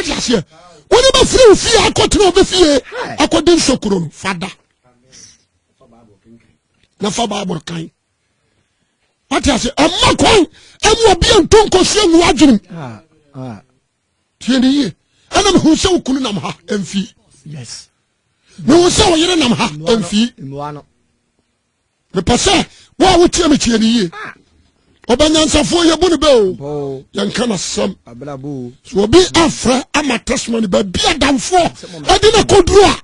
What you say? When you free fear, I got to know the fear. I got them so cool, father. Na fa Bible kind. What you say? I'm not going. I'm not being too concerned watching. Tieni ye. And I'm who so cool nam ha enfi. Yes. No so ye nam ha enfi. Me passa. Wa wo tie me tieni ye. Obanyansafo ye bonu be o. Yanka na sam. Ablabo. So obi afra ama testimony ba bia damfo. Ade na koduru a.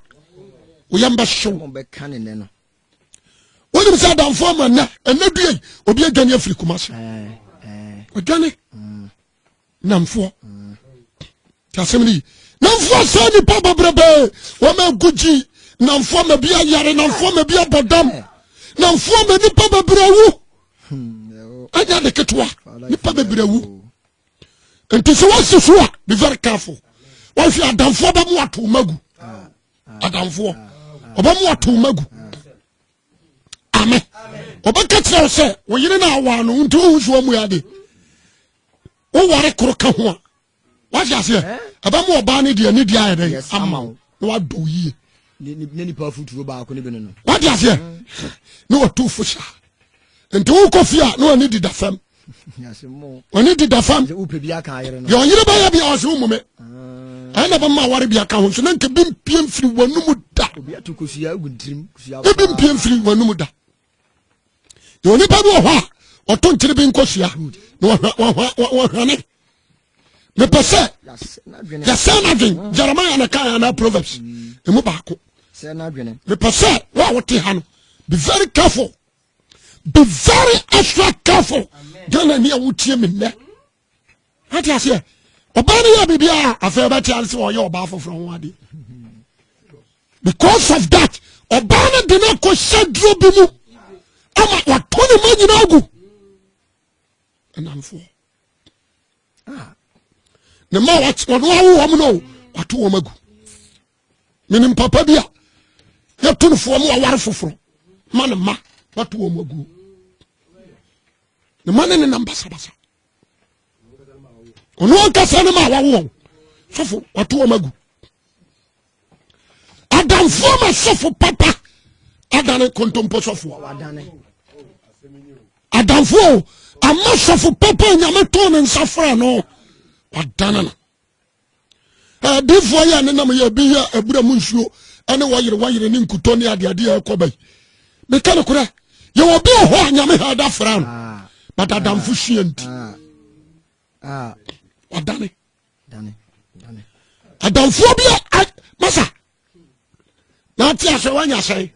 Wo yamba show. Mo be kan ne no. Wọ́n sá dànfọ́ ọmọ ẹ̀nà ẹ̀nẹ́dù yẹn obi ẹ̀dwani afiri Kumasi ọ̀dwani nàmfọ́ kàsẹ́mi ni nàmfọ́ sẹ́ nípa bàbẹ̀rẹ̀ wọ́n mẹ́ gùjì nàmfọ́ mẹ́ bí ayare nàmfọ́ mẹ́ bí abọ̀dám nàmfọ́ mẹ́ nípa bàbẹ̀rẹ̀ wù ẹ̀yà de ketewa nípa bàbẹ̀rẹ̀ wù nti sẹ́ wọ́n sisi wa be very careful wọ́n fi àdànfọ́ bá mu àtò magu àdànfọ́ ọba mu àtò magu. Amen. Obaka tell say, we yere na wa no nti wo so mu ya de. Wo ware koro ka ho a. What you say? Aba mu oba ne de ni dia ya de ama wo. Wa do yi. Ne ni pa futuro ba ko ne be no. What you say? No tu fusha. Nti wo kofia no ani di da fam. Yasemo. Oni di da fam. Wo pe bia kan yere no. Yo yere ba ya bia o se wo mu me. Ana ba ma ware bia ka ho so na nke bim piem firi wanu mu da. Obi atokosia gudrim kusia. Bim piem firi wanu mu da. You only pay more. Or don't tell me in Kosia. No, honey. The percent. The son again. Jeremiah and a car and our Proverbs. The Mubako. The percent. What he had. Be very careful. Be very extra careful. Don't let me out here in there. What you say? Obania Bibia, I feel better or your baffle from one. Because of that, Obana did not go shed Drobimu. Ama watone manyi na ogu enamfo ne ma wat wono awo no wato wo magu menim papa bia ya tonfo mo aware foforo ma ne ma wato wo magu ne ma ne namba sabasa ono kasa ne ma wawo sofo wato wo magu adamfo ma sofo papa adane kontompo sofo adane adamfo amma sofo papa nyame to ne nsafra no wadana na difo ya ne nam ya bi ya abura mu nsuo ene wayere ne nkuto ne ade akobai me kale kura ye obi ho nyame ha da fra no but adamfo hwianti wadane adamfo bi masa na ti ase wanya sai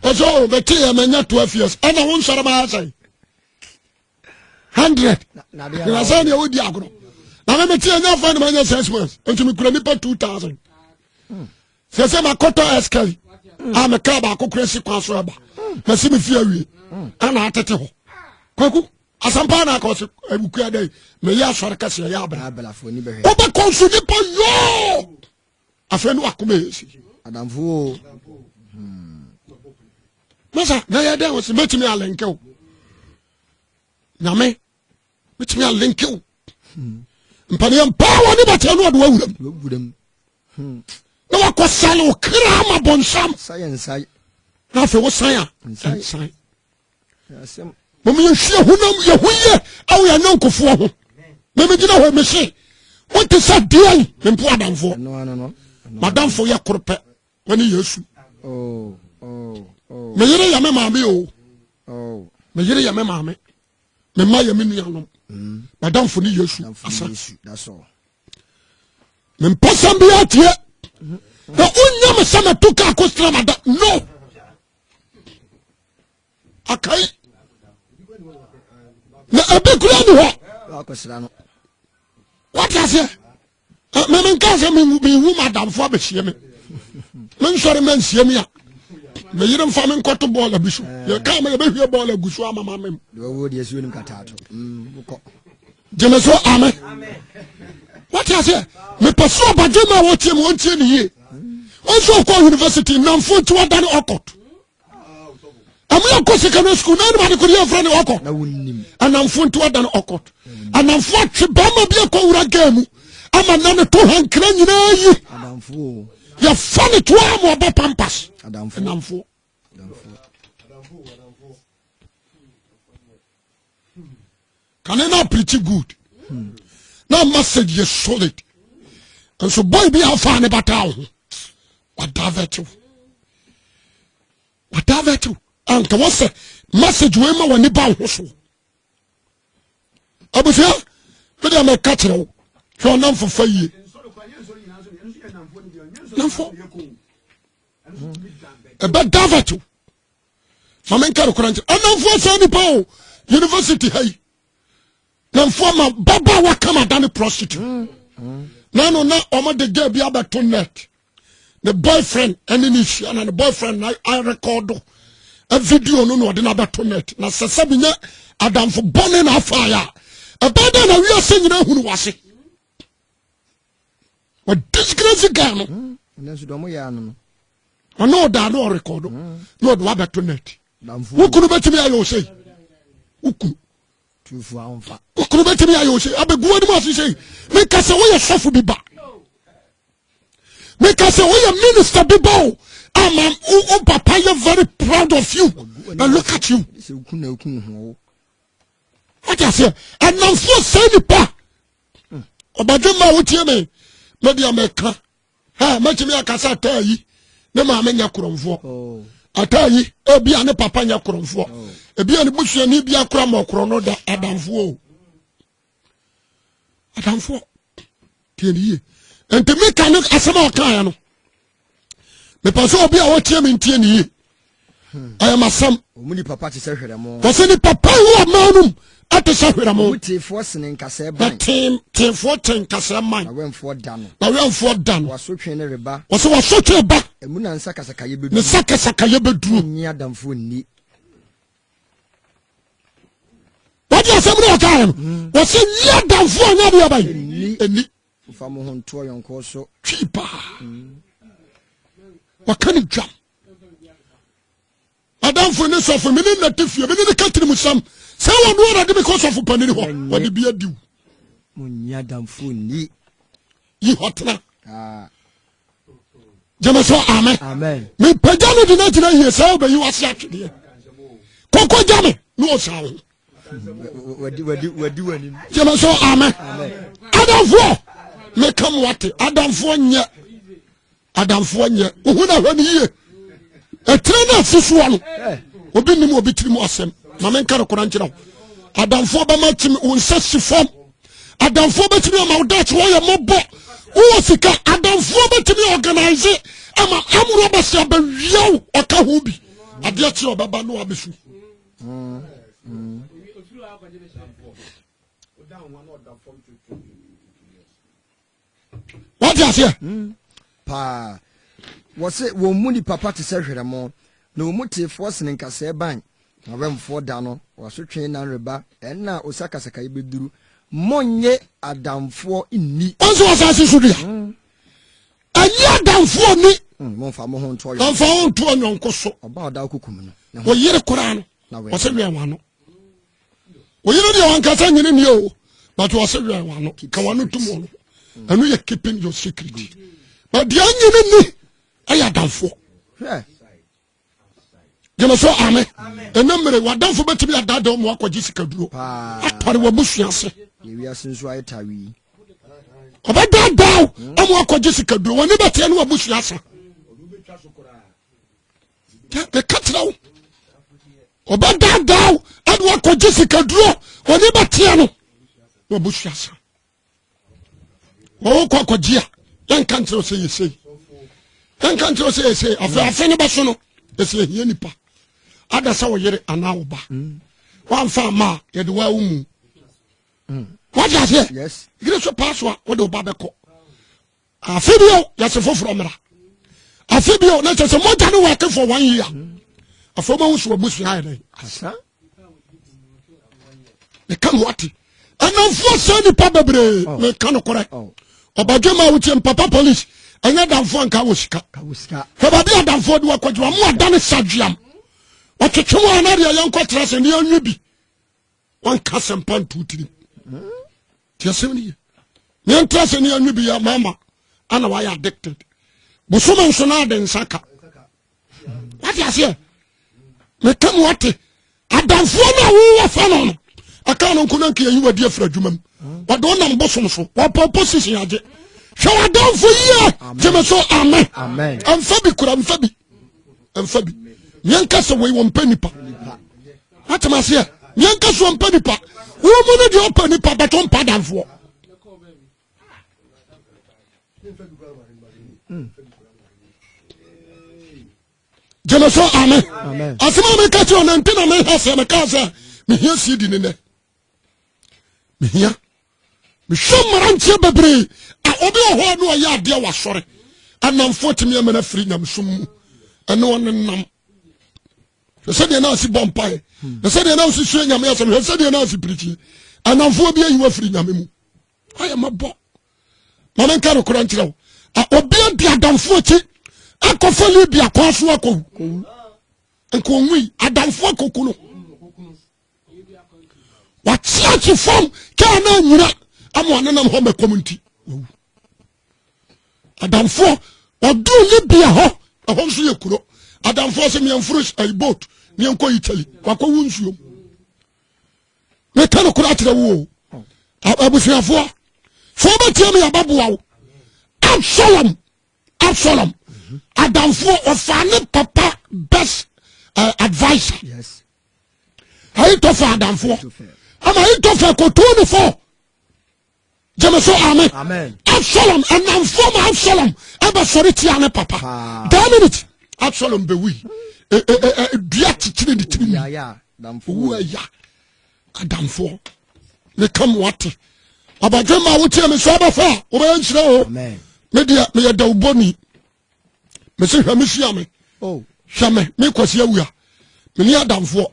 ozo beti ya menya 12 years ana won sore ma sai 100 na say ya odi agro na me ti nya fa na menya 6 months enti me kura nipa 2000 se makoto eskali me ka ba akokura si kwa so aba ma si me fi awie ana atete ho kwaku asampa na ka so abuku adai me ya sore kase ya abra fo ni be he oba konsu nipa yo afenu akoma esi adamfo masa na ya da wose metimi alenkew nyame metimi alenkew mpane empower ni bata no do awuram na wakosale o kra ma bonsam science na fe wo san san mom ye hwie hunam ye huye aw ya nankofo ho me me gina ho me se what is that deal me mpo adamfo no madamfo ye korpe wani yesu me yere ya me maame o me yere ya me maame me ma ya me nuanom madamfo ni yesu asa that's all me mpasam bi atie na unya me sama tuka akostra mada no akai na abekura ni ho akostra no what you say me nka se me wu madamfo abehie me men sori men sie me ya me yire mfa me nkoto ball abisu ye ka me be hwie ball agusu amama me wo de esu nim katato ko jemeso amen what you say me paso badje ma wo tie mo ntie ni ye onso ko university namfo ti wadan okot amya ko secondary school na ma de ko ye friend okot na wonnim anamfo ti wadan okot anamfo twe ba ma bi ko wura gamu ama na ne to hankra nyina yi adamfo ya fa ne to am oba pampas adamfo namfo can I not preach good now message is solid and so boy be afa ne bataw whatever to anka wose message we ma woni ba ho so abusia we dey make catch no so nam for faye namfo eba daveto mamen karo kurante anamfo so ni pa university hay namfo ma baba wa kama dan prostitute no na omo de girl bi abato net the boyfriend and initial and the boyfriend I record a video no de na abato net na sese binya adamfo bone na afaya abada na wi ase nyina hunu wase what disgrace guy no nso do mo ya no no da no record no do abato net wukunu betimi ayo sei wukunu tufu amfa wukunu betimi ayo sei abeguwa ni mo asise me kase wo ye sofu bi ba because we are minister people. Papa, you're very proud of you. But look at you. What I say? And now for say pa. Obadema wutie me. Me dia meka. Ha, me timi akasa tayi. Ne ma me nya kromfo. Atayi, ebi ane papa nya kromfo. Ebi ane busu ni bia kra ma krono da adamfo. Adamfo. Tieni. Ente me kan asema kan no me paso obi a wotie me ntie ni ayamasam omuni papa te se hwere mo ko se ni papa wo amanum ate se hwere mo mutifo sene nkase ban temfo tenkase man na wemfo da no wasotwe ne reba waso wasotwe ba emuna nsa kasaka ye bedu ne sakasaka ye bedu nya damfo ni wadi asem no kan wase nya damfo nya de abai eni famo hon to yonko so chipa wakani jam adam for ne so for me na tefie me ne katiri musam say won no already because of panini ho wadi bia diu munya damfo ni yi hotna jama so amen me pajano di na jina hier say obayi wase atwede koko jame no sa ho wadi wani jama so amen adam for me come what adamfo nye ohuna hwani ye etrena sisuwa no obi nim obi tiri mu asem ma men kare koran kira adamfo ba ma timi unsa sifom adamfo ba timi ma udachi wo ye mobo wo sika adamfo ba timi organize ama amuro ba sia ba wiaw oka ho bi ade achi obaba no abesu what you say pa wose wo muni papa te se hwere mo na wo muti force ne nkase ban na wemfo da no wasotwe na reba enna osakasaka ibeduru monye adamfo inni onso wasase sudia anya adamfo ni monfa mo ho nto yo monfa ho nto nyonko so oba oda kokum no wo yire kora no wose wi anwa wo yire de wankasa nyine ni o but wose wi anwa no ka wano tumo no anu ye keeping your secret but the anyine ni ayadamfo jema so amen enamre wadamfo betimi adada o mo akwaji sikaduro atore wabusuase yewi asenso ayetawi obadada o mo akwaji sikaduro woni betia no wabusuase te katrawo obadada o akwaji sikaduro woni betia no wabusuase wo kwa kwajia yan kantro se yesei yan kantro se yesei afa ne baso no ese hie nipa ada sa wo yere anawo ba wan fa ma ye de wa umu what you say yes gire so paswa wo de ba beko afibio ya se foforo mra afibio na se moja no work for 1 year afoma hu so abusu ha ene asa e kan wati anamfo se nipa bebre me kan correct obadwema wutie papa police anya damfo anka wosika hebade adamfo de wakwadwa mo adane sadwiam watwetwe ana de yankotra se ne anwi bi wan kasem pan tutiri tiasem ni Nyantra se ni anwu bi ya mama ana why addicted. Busuma nso na de nsaka. What you say? Me kam wate. Adamfo na wo fa no. Aka no nko na nka yi wadi afra dwumam. Wa do na mbosom so. Wa position age. Hwe adamfo yi. Jeme so amen. Amen. Amfa bi kura amfa bi. Amfa bi. Nyanka se we won panipa. Atama se. Nyanka so won panipa. Wo mu no de opanipa beton padamfo. Jeme so amen. Amen. Asema me catch on antenna me hase me kaza me hia sidi ne ne. Me hia. Me shomara ntia bebre. A obi ho no ya ade wa sore. Anamfo timi amana firi nyamsum. Ene won nam. Se de na asi bompai. Se de na asi sua nyame asem. Se de na asi prichi. Anamfo bi ayi wa firi nyame mu. Aye mabo. Mama nka no kora nkyerɛw. A obi adi adamfo chi. Akɔfa Libya kwaso akɔ. Nko nwi adamfo akɔku no. Wa church form ka na nyira amo ananam ho community. Adamfo odu Libya ho ɛhɔ nso yɛ kuro. Adamfo se miamfuru a boat miankɔ Italy. Wakɔ wunsuo. Me ka no kora kyerɛ wo. Abusuafo. Fo ba tia me yababoa wo. Absalom. Adamfo ofane papa best advisor. Yes. How to for Adamfo? Am I to for Cotone for? Jamaso amen. Amen. Absalom and Absalom. Ever sorry tiane papa. Damn it. Absalom be we. Biat trini. Yeah. Damfo. Ya. Adamfo. Me come what? Abajema wuti me so abafa. Oba Amen. Media me da uboni. Me se hwame hia me. Oh. Hwame me kwasi awua. Me ni adamfo.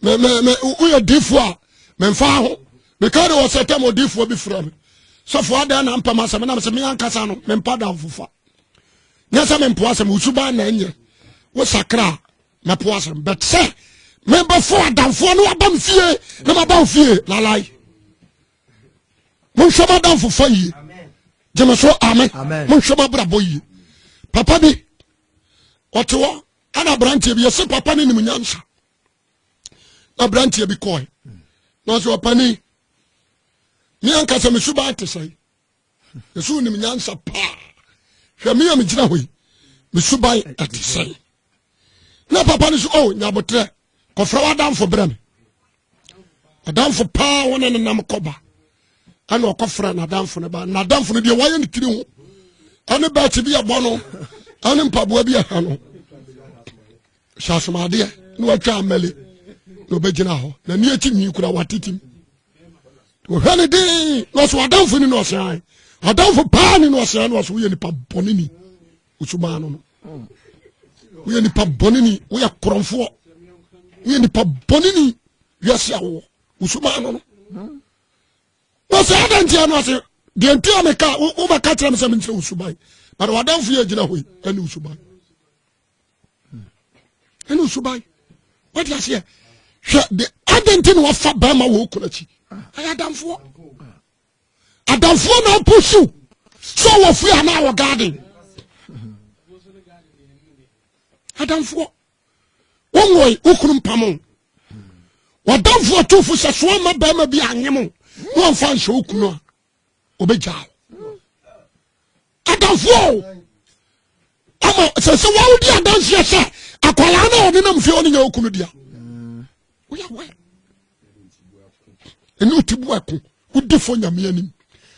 Me uye difo a me mfa ho. Me ka de wo setem odifo bi fra me. So for ada na mpa masem na me se me ankasa no me mpa damfo fa. Nya se me mpo asem usuba na enye. Wo sakra me po asem but say me ba for adamfo no abam fie na ma ba fie la lai. Mo shoba damfo fa yi. Jemaso amen. Mo shoba brabo yi. Papa bi otewo ana brantie bi yese papa ni nim nyansa na brantie bi koy na so pani ni anka se mesuba atesai yesu nim nyansa pa hwe me am gina hoyi mesuba atesai na papa ni so oh nyabotre kofra wadamfo brem adamfo pa wona ne nam koba ana okofra na adamfo ne ba na adamfo ne de waye ne tiri ho ane ba ti bi abono ane mpaboa bi aha no shasomade no atwa amale no begina ho na ni ati nyi kura watitim to hane de no so adamfo ni no san adamfo pa ni no san no so ye ni pa bonini usuba no wo ye ni pa bonini wo ya kromfo wo ye ni pa bonini yesi awo usuba no no so adantia no so de ntua me ka wo ba ka kire me se me ntre usuban but wadamfo ye gina hoyi ani usuban ani usuban what you say the identity no fa ba ma wo kurachi adamfo na pusu so wo fi ana wo garden adamfo wonwoi okurum pamon wadamfo tufu se so ma ba ma bi anyemo no fa nso okunu a obeja adamfo ama se wa odi adanse se akwala na oni na mfi oni nya okunu dia we ya we enu tibu akun udi fo nyame anim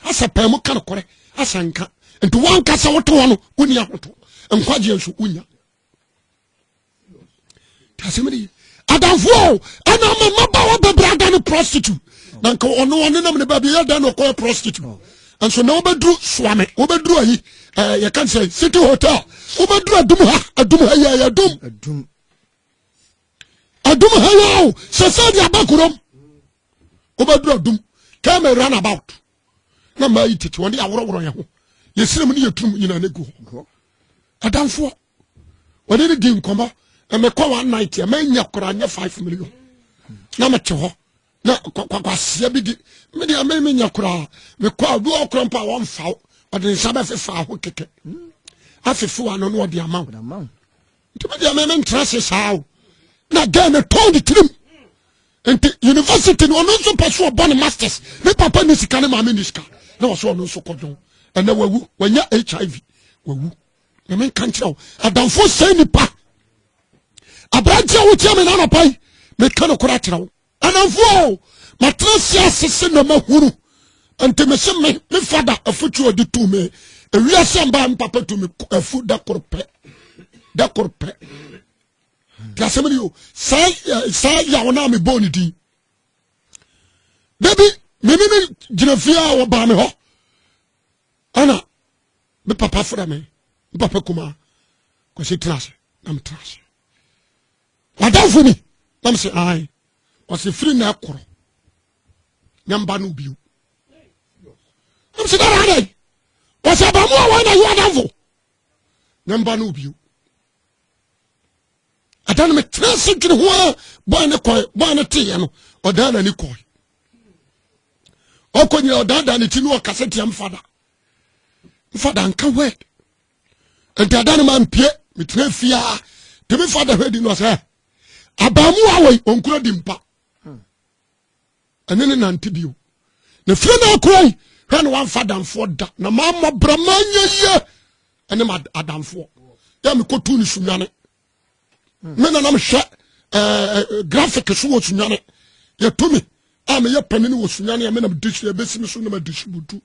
asa pam kan kore asa nka nti wanka sa woto no oni ahoto nkwaje nso unya tasemri adamfo ana mama wa bebrada no prostitute na nka ono na me ba bi ya da no ko prostitute and so now bedru swame obedru ayi you can say city hotel obedru adum ha ya adum ha ya se dia bakurom obedru adum come run about na ma yititi won dia woroworo ye ho yesirem ni yetum nyina na gu adamfo wode di nkomo e me kwa one night e ma nya kora nya 5 million na me te ho na kwasia bi di me dia me nya kura me kwa do okro mpa won fa o de nsa ba fefa ho keke afefu ano no de amaw nti me dia me ntrase sao na ga me told the trim enti university no no so paso obon masters me papa ni sika ne ma me ni sika na wo so no so kodon ena wawu wanya HIV wawu na me kan kire adamfo sai nipa abraje wo tia me na na pai me kan okura kire wo anamfo matrasia sese no mahuru ante me se me fada afutu odi tu me ewia samba papa tu me afu da korpe klasem yo sai ya wona me boni din baby me jinafia wo ba me ho ana me papa fura me papa kuma ko se trash am trash wadafu ni am se ai wasi free na akoro nyamba no biu am se dara dai wasi abamu wa na wadafu nyamba no biu adan me trace dwene ho boy ne tie no odana ni koy okonyi odada ne ti no kaseti am fada nka word adan man pie me trafia te me fada hwedi no say abamu awoi onkura dimpa anene nante bio na fira na akuroi hwe no wan fadamfo da na mamma bramanya ye ene ma adamfo ya me kotu ni sunwane me na nam hwe graphic so wo sunwane ya tumi ame ya panini wo sunwane ya me na dishi ya besi me so na ma dishi butu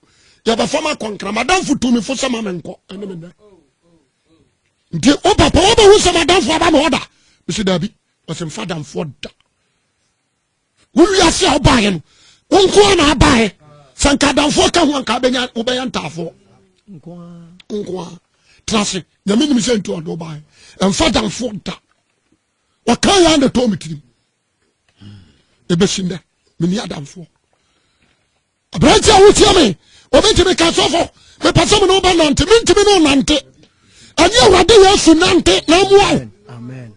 ya ba fama konkra madamfo tumi fo sama me nko ene me na ndi o papa o ba hu sama adamfo aba me oda bisi dabi wasem fadamfo da wulu ya se obaye no wonko na abaye sanka damfo ka ho anka benya obeya ntafo nko trase nyame nim se nto odo baye fadamfo da wakan ya na to mitirim ebesinda meni adamfo abraja wutia me obenti me kasofo me pasam no ba nante mentimi no nante ani awade yesu nante na muwa amen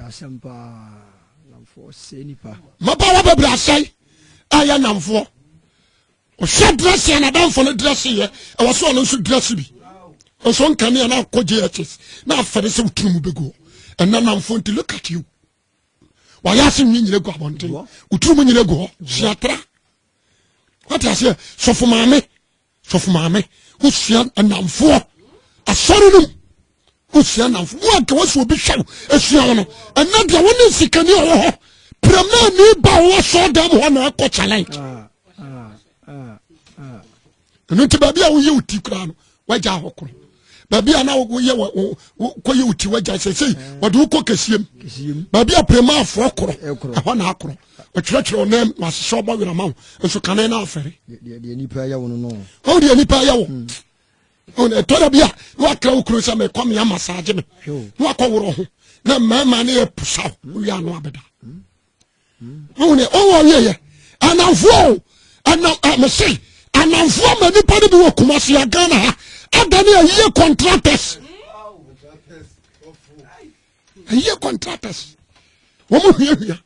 asempa namfo senipa mabawa babra sai aya namfo o sha dress ya na damfo no dress ye e wo so no so dress bi o so nkane na koje achis na afere se utunu bego and na namfo nti look at you wa ya se nyinyire go abonte utunu nyire go siatra what I say sofu maame wo sia namfo asori no usia namfo wo ka wo so bi hwa esia no ena dia woni sikani ho prema ni ba wo so dam ho na ko challenge no ti ba bia wo ye uti kra no waja hokoro ba bia na wo ye ko ye uti waja sesei wo do ko kasiem ba bia prema afo okoro ho na akoro o kyerɛkyerɛ onam ma so ba wira ma so kan na afere de nipa ya wo no o de nipa ya wo on etora bia wa kra ukuru sa me kom ya massage me wa ko woro ho na mama na e pusa wi anu abeda on o ye anafo me say anafo ma nipa de wo Kumasi ya Ghana ha adani aye contractors wo mo hia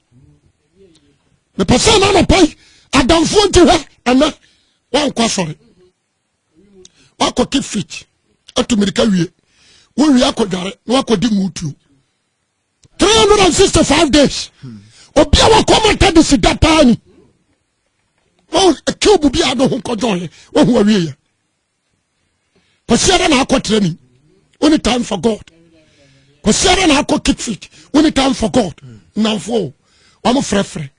me pasa na no pai adamfo nti ha ana wan kwa sori wako keep fit atumirika wie wo wie akodare wako di mutu 365 days obia wako mata de sida pani wo akubu bia do ho kojon wo ho wie ya pasiara na akọ training only time for God pasiara na akọ keep fit only time for God namfo wa mo frefre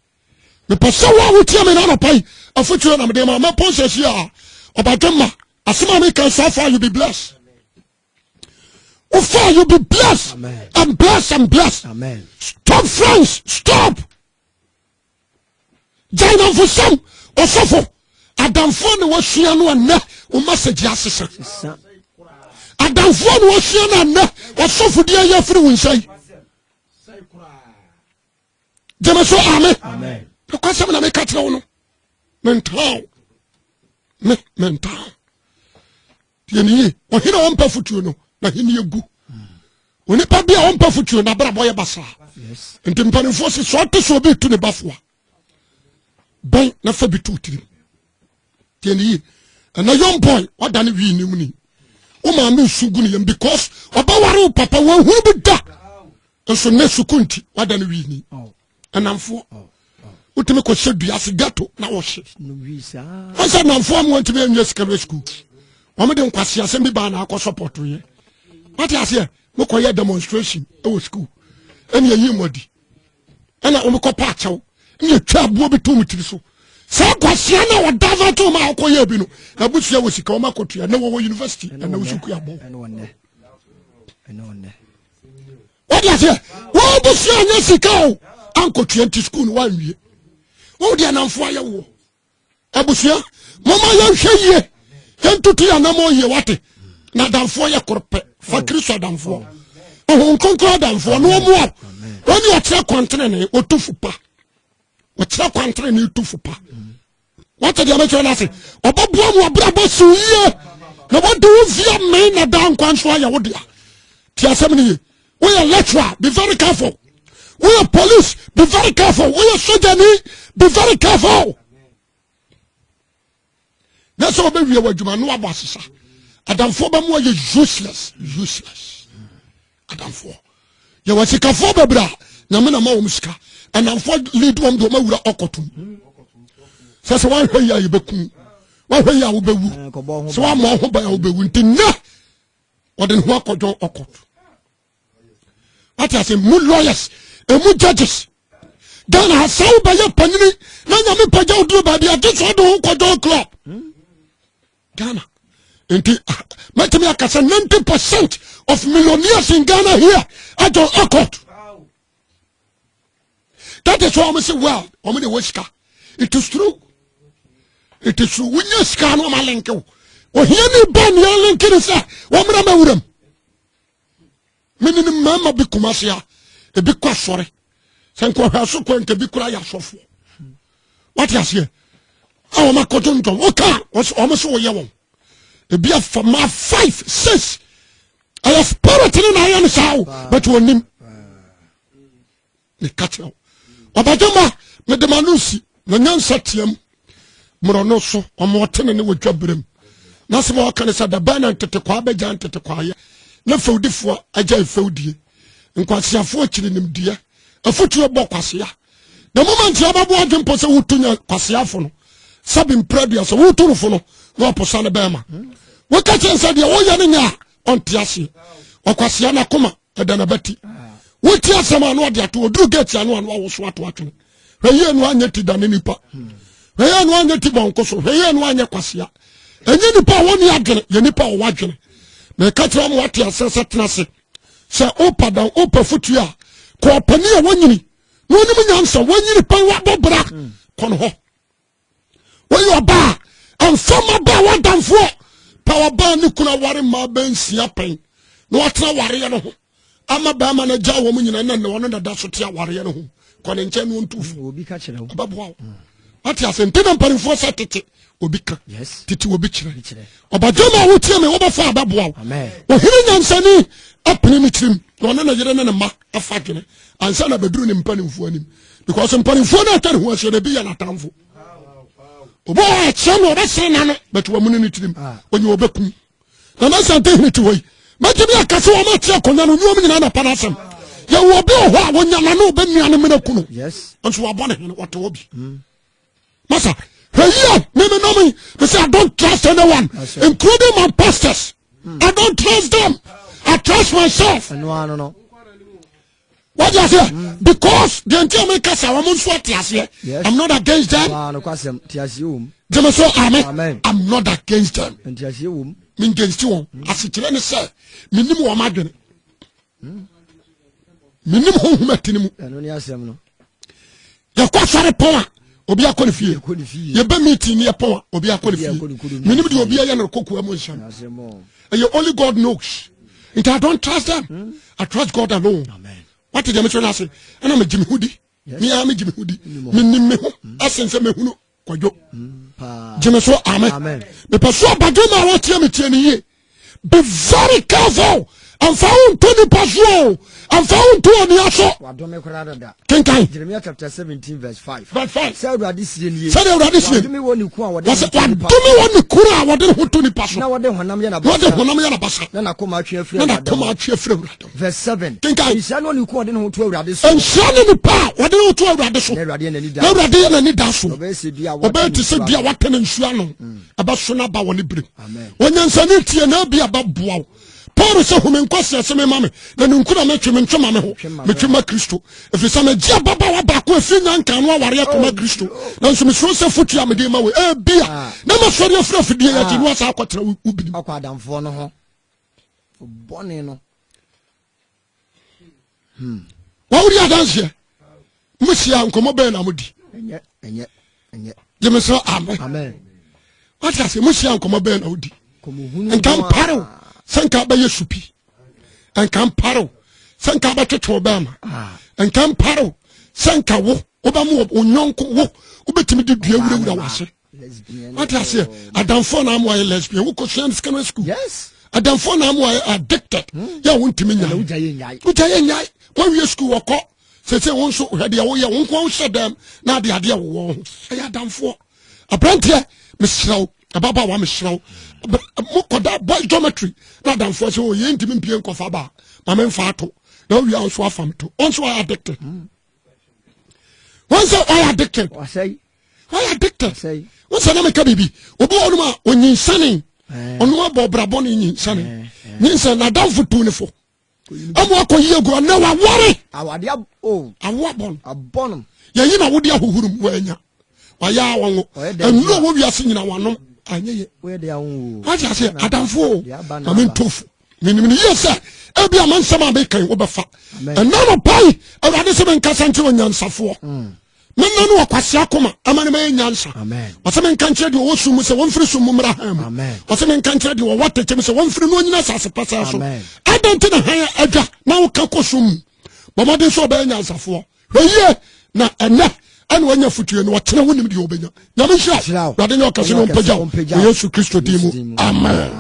me pasa wa wutia me na no pai afutu na me de ma ponse sia obadema asema me can so far you be blessed. Oh far you be blessed. Amen. And blessed. Amen. Stop friends. Stop. Jaina for some or suffer. Adam phone was she and ne or message assistant. Adam phone was she and ne or suffer dear your free will say. Jemaso amen. Amen. Because I'm gonna make a tell no. Mental. Mental. Yeni o hina on pa futu no na hini egu Oni pa bia on pa futuo na bra boy basa. Yes. Nti mpanimfo se so to so be tu ne bafoa. Ben na fa bi tu tiri. Tieni na young boy oda ne wi ni mu ni. O ma me sugu ni yam because obaware papa wa hu bi da. Nso ne sukunti oda ne wi ni. Anamfo. Utime ko shedua se gato na wo hye. No visa. Asa namfo am want to be in secondary school. Omo de nkwase asem bi ba na akọ support ye. What you say? Mo ko ye demonstration e wo school. Eni ye yimodi. Ana omo ko pa chaw. Ni twa abuo bi to mutiri so. Sa kwase na wo dava to ma akọ ye bi no. Na busia wo sika o ma kotua na wo university na wo suku ya bo. What you say? Wo busia nya sika o. Anko 20 school no wan wie. Wo de anamfo aye wo. Abusia, mama ya hwe ye. Yentutu ya namo ye wate. Na damfo ye korpe. Fa Kristo damfo. Oh nkonkro damfo no mu a. Woni o kire kwantere ne otufu pa. O kire kwantere ne otufu pa. Wate dia mecho na se. Obabua mu abrabo su ye. Na wode wo via me na dan kwanso ya wo dia. Ti asem ni ye. We are lecturer, be very careful. We are police, be very careful. We are soldier, be very careful. That's all we are doing. No abasisa. Adam for ba mo useless. Adam for. You want sika for ba bra. Na me na ma wo musika. Adam for lead one do ma wura okotum. So one hwe ya yebeku. One hwe ya wo bewu. So one mo ho ba ya wo bewu ntina. Odin ho akojo okot. What I say, mu lawyers, and mu judges. Then I saw by your penny, now I'm a do by the just do club. Ghana. Matamaka 90% of millionaires in Ghana here are John Okot. That is why I say, well, I'm in the West. It is true. It is true. When you scan on my link, or hear me ban your link in the woman with them. Meaning mama be kumasia e be kwa sore senko haso ko nke bi kura ya sofo what you say awo makoto ntom oka o so ye won e bia for my 5 6 I have spirit in I am sao but wonim ni katio obadoma me de manusi na nyansa tiam mrono so o mo tene ne wadwabrem na se mo kan sa da bana tete kwa beja tete kwa ye na fewdifo agya fewdie nkwasiafo akiri nimdia afutuo bɔ kwasia na moment ya babo adwempo se wutunya kwasiafo no sabi mpradia so wuturufo no na oposa ne bema wo ka chensa de wo ya ne nya ontiase okwasia na koma edana bati wo ti asema no de ato oduru gate anu anu wo so ato atwe hweye no anya ti dane nipa hweye no anya ti bonko so hweye no anya kwasia enye nipa woni adwene ye nipa wo wadwene me katra mo wate asese tenase se opada opa a ko pani a wanyini no ni munyansa wanyini pan wa bobra kono ho wo yo ba amfama ba wadanfo power ba ni kuna ware ma bensia pen no watra ware ye no ho ama ba ma na ja wo munyina na ne wono dada so tia ware ye no ho ko ne nche no ntufu obi ka kire wo ababo ati asente na mpanimfo sa tete obi ka tete obi kire obadoma wo tie me wo ba fa ababo amen o hiri nyansani apene ni tirim no na yere na ma afa dwene ansa na beduru ni mpanimfo anim because mpanimfo na atare ho aso na bi ya na tamfo obo a chano oba se na no but wo mun ni tirim onye obekum na na sante hini ti woi maji bi akase wo ma tie konya no nyom nyina na panasem ya wo bi ho a wonya na no be nua no mena kunu yes onso wa bone hene wote obi masa hey me say I don't trust anyone including my pastors I don't trust them I trust myself no what do you say because the entire make us our own sweat here I'm not against them no kwasem tiasium so amen I'm not against them tiasium min against you asikire ne say minim wo madwene minim ho humatinimu no ni asem no yakwasare pon obi akọ ne fie ye ba meeting ne pon obi akọ ne fie minim de obi aye no kokua mo nhyam and you only God knows and I don't trust them I trust God alone amen what did you mention say and me jimi hudi me am jimi hudi minim me ho asense me hunu kwadwo jimi so amen me person badoma wa tie me tie ne ye be very careful amfa wo to nipa so amfa wo to oni aso wadome kora dada kenkan Jeremiah chapter 17 verse 5 verse 5 say urade sie nie say urade sie wadome woni ku a wode wadome woni kura a wode ho to nipa so na wode honam ya na basa na nakoma atwe afre na nakoma atwe afre urade verse 7 kenkan nsia no ni ku wode ho to urade so nsia no nipa wode ho to urade so na urade na ni da na urade na ni da so obese bia obete se bia watena nsia no abaso na ba woni bire amen onyansa ne tie na bia baboa Paul se hume nkwase aseme mame na nkura metwe mentwe mame ho metwe ma Kristo efisa me gia baba wa ba ko afi nyanka no aware akoma Kristo na nso me so se futu amede ma we bia na masori afra fidie ya ti no asa akwatra ubini akwa adamfo no ho bone no wa uri adanse musia nkomo be na mudi enye jemeso amen amen what ase musia nkomo be na udi komuhunu nkam paro sanka ba yesupi nkam paro sanka ba twetwe obama nkam paro sanka wo oba mu onyonko wo obetimi de dua wura wase what ase adamfo na am why lesbian wo ko shan secondary school yes adamfo na am why addicted ya wontimi nya ujaye nyai wo wi school woko se won so hade ya wo ye won ko shedam na ade ade wo ya adamfo apprentice misraw ababa wa misraw mokoda boy geometry na damfo se o ye ntimi mpie nkofa ba ma me mfa ato na wi an so afam to on so I addicted once I addicted why addicted once na me ka bibi obo onuma onyinsane onuma bo brabo ni nyinsane nyinsa na damfo tu ne fo amu akoyi ego na wa wore awade awabon abon ye yina wodi ahohurum wanya waya wonwo enu wo wi ase nyina wanom anyeye we de awon o aja se adamfoamentofu minimini yesa ebi amansama be kan wo befa enano pai awade se ben kasante onyansafo menna no akwase akoma amane me nyansa wase men kanche de wo sumu se wonfiri sumu mra ham wase men kanche de wo watechem se wonfiri no nyina sase pasa so adante na han adwa na wo ka kosum bomade so be nyansafo hweye na ene ane wanya futuye no watena wonim de obenya nyame hia rade ne okase no mpagya Yesu Kristo dimu amen.